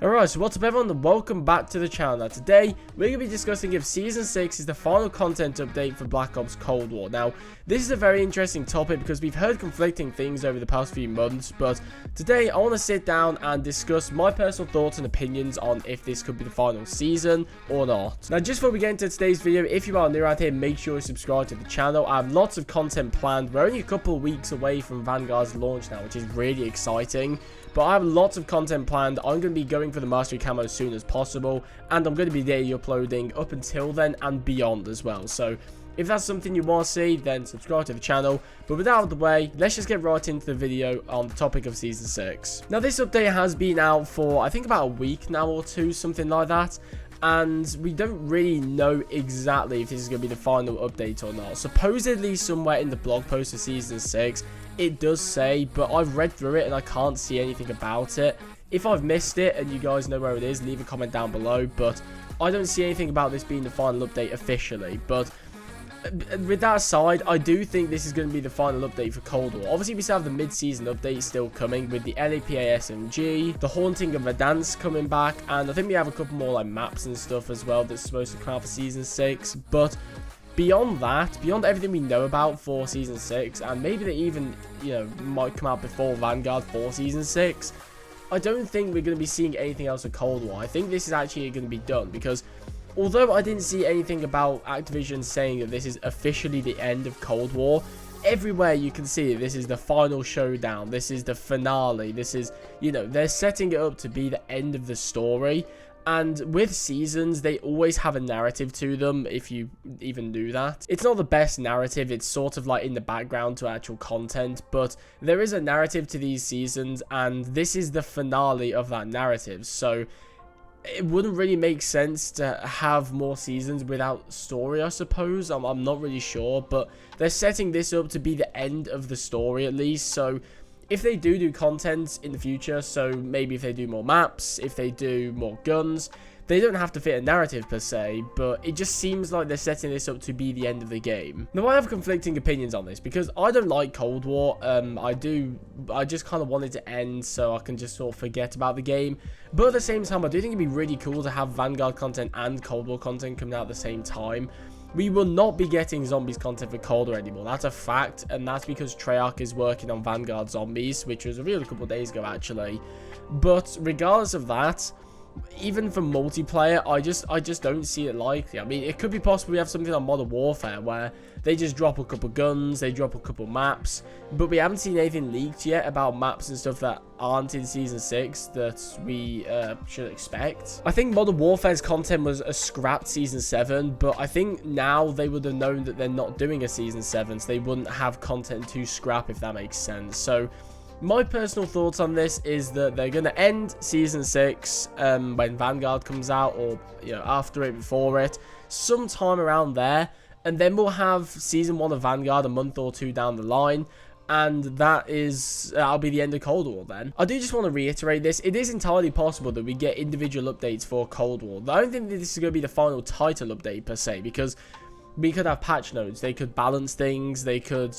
Alright, so what's up everyone and welcome back to the channel. Now today, we're going to be discussing if Season 6 is the final content update for Black Ops Cold War. Now, this is a very interesting topic because we've heard conflicting things over the past few months, but today I want to sit down and discuss my personal thoughts and opinions on if this could be the final season or not. Now, just before we get into today's video, if you are new around here, make sure you subscribe to the channel. I have lots of content planned. We're only a couple of weeks away from Vanguard's launch now, which is really exciting. But I have lots of content planned. I'm going to be going for the Mastery Camo as soon as possible. And I'm going to be daily uploading up until then and beyond as well. So if that's something you want to see, then subscribe to the channel. But with that out of the way, let's just get right into the video on the topic of Season 6. Now this update has been out for I think about a week now or two, something like that. And we don't really know exactly if this is going to be the final update or not. Supposedly somewhere in the blog post for Season 6, it does say, but I've read through it and I can't see anything about it. If I've missed it and you guys know where it is, leave a comment down below. But I don't see anything about this being the final update officially. But with that aside, I do think this is going to be the final update for Cold War. Obviously, we still have the mid-season update still coming with the LAPA SMG, the Haunting of Verdansk coming back, and I think we have a couple more like maps and stuff as well that's supposed to come out for Season 6. But beyond that, beyond everything we know about for Season 6, and maybe they even, might come out before Vanguard for Season 6, I don't think we're going to be seeing anything else with Cold War. I think this is actually going to be done because although I didn't see anything about Activision saying that this is officially the end of Cold War, everywhere you can see this is the final showdown, this is the finale, this is, they're setting it up to be the end of the story. And with seasons, they always have a narrative to them, if you even knew that. It's not the best narrative, it's sort of like in the background to actual content, but there is a narrative to these seasons, and this is the finale of that narrative. So it wouldn't really make sense to have more seasons without story, I suppose. I'm not really sure, but they're setting this up to be the end of the story at least. So if they do content in the future, so maybe if they do more maps, if they do more guns, they don't have to fit a narrative per se, but it just seems like they're setting this up to be the end of the game. Now, I have conflicting opinions on this because I don't like Cold War. I just kind of want it to end so I can just sort of forget about the game. But at the same time, I do think it'd be really cool to have Vanguard content and Cold War content coming out at the same time. We will not be getting Zombies content for Cold War anymore. That's a fact, and that's because Treyarch is working on Vanguard Zombies, which was revealed a couple of days ago, actually. But regardless of that, even for multiplayer, I just don't see it likely. I mean, it could be possible we have something on Modern Warfare where they just drop a couple guns, they drop a couple maps, but we haven't seen anything leaked yet about maps and stuff that aren't in Season 6 that we should expect. I think Modern Warfare's content was a scrapped Season 7, but I think now they would have known that they're not doing a Season 7, so they wouldn't have content to scrap, if that makes sense. So my personal thoughts on this is that they're going to end Season 6 when Vanguard comes out, or after it, before it, sometime around there, and then we'll have Season 1 of Vanguard a month or two down the line, and that'll be the end of Cold War then. I do just want to reiterate this. It is entirely possible that we get individual updates for Cold War. I don't think that this is going to be the final title update per se, because we could have patch notes, they could balance things, they could,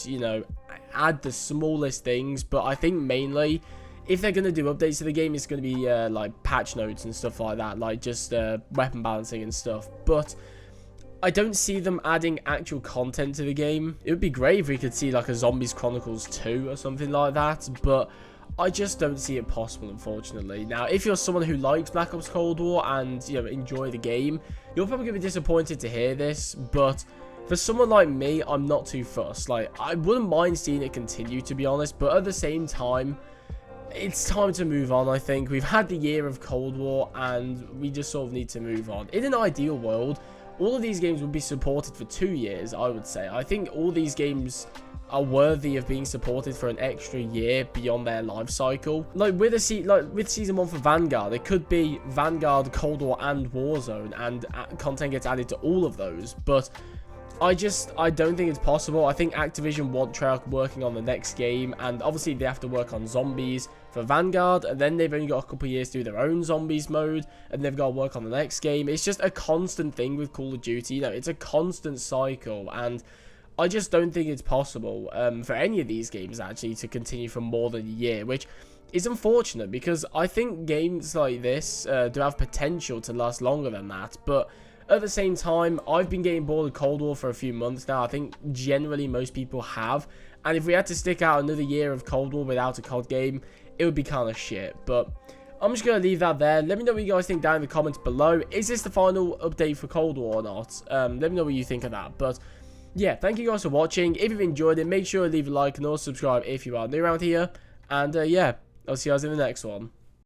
add the smallest things, but I think mainly, if they're going to do updates to the game, it's going to be, like, patch notes and stuff like that, like, just, weapon balancing and stuff, but I don't see them adding actual content to the game. It would be great if we could see, like, a Zombies Chronicles 2 or something like that, but I just don't see it possible, unfortunately. Now, if you're someone who likes Black Ops Cold War and, enjoy the game, you're probably going to be disappointed to hear this, but for someone like me, I'm not too fussed. Like, I wouldn't mind seeing it continue, to be honest, but at the same time, it's time to move on, I think. We've had the year of Cold War, and we just sort of need to move on. In an ideal world, all of these games would be supported for 2 years, I would say. I think all these games are worthy of being supported for an extra year beyond their life cycle. Like with Season 1 for Vanguard, it could be Vanguard, Cold War, and Warzone, and content gets added to all of those, but I don't think it's possible. I think Activision want Treyarch working on the next game, and obviously they have to work on Zombies for Vanguard, and then they've only got a couple of years to do their own Zombies mode, and they've got to work on the next game. It's just a constant thing with Call of Duty. It's a constant cycle, and I just don't think it's possible for any of these games actually to continue for more than a year, which is unfortunate, because I think games like this do have potential to last longer than that. But at the same time, I've been getting bored of Cold War for a few months now. I think generally most people have. And if we had to stick out another year of Cold War without a COD game, it would be kind of shit. But I'm just going to leave that there. Let me know what you guys think down in the comments below. Is this the final update for Cold War or not? Let me know what you think of that. But yeah, thank you guys for watching. If you've enjoyed it, make sure to leave a like and also subscribe if you are new around here. And yeah, I'll see you guys in the next one.